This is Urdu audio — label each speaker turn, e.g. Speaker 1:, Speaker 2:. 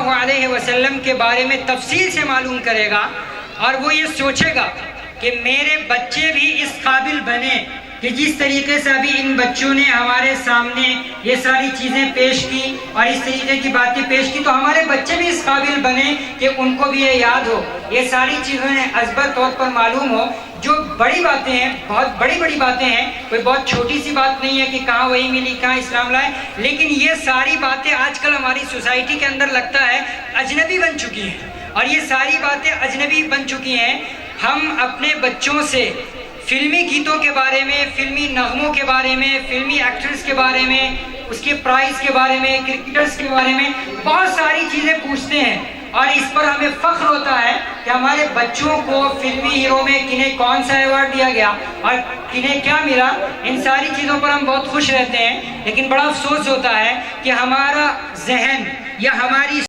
Speaker 1: اللہ علیہ وسلم کے بارے میں تفصیل سے معلوم کرے گا اور وہ یہ سوچے گا کہ میرے بچے بھی اس قابل بنے کہ جس طریقے سے ابھی ان بچوں نے ہمارے سامنے یہ ساری چیزیں پیش کی اور اس طریقے کی باتیں پیش کی، تو ہمارے بچے بھی اس قابل بنے کہ ان کو بھی یہ یاد ہو، یہ ساری چیزیں ازبر طور پر معلوم ہو۔ جو بڑی باتیں ہیں، بہت بڑی بڑی باتیں ہیں، کوئی بہت چھوٹی سی بات نہیں ہے کہ کہاں وہی ملی، کہاں اسلام لائے، لیکن یہ ساری باتیں آج کل ہماری سوسائٹی کے اندر لگتا ہے اجنبی بن چکی ہیں، اور یہ ساری باتیں اجنبی بن چکی ہیں۔ ہم اپنے بچوں سے فلمی گیتوں کے بارے میں، فلمی نغموں کے بارے میں، فلمی ایکٹرز کے بارے میں، اس کے پرائز کے بارے میں، کرکٹرز کے بارے میں بہت ساری چیزیں پوچھتے ہیں، اور اس پر ہمیں فخر ہوتا ہے کہ ہمارے بچوں کو فلمی ہیرو میں کنہیں کون سا ایوارڈ دیا گیا اور کنہیں کیا ملا۔ ان ساری چیزوں پر ہم بہت خوش رہتے ہیں، لیکن بڑا افسوس ہوتا ہے کہ ہمارا ذہن یا ہماری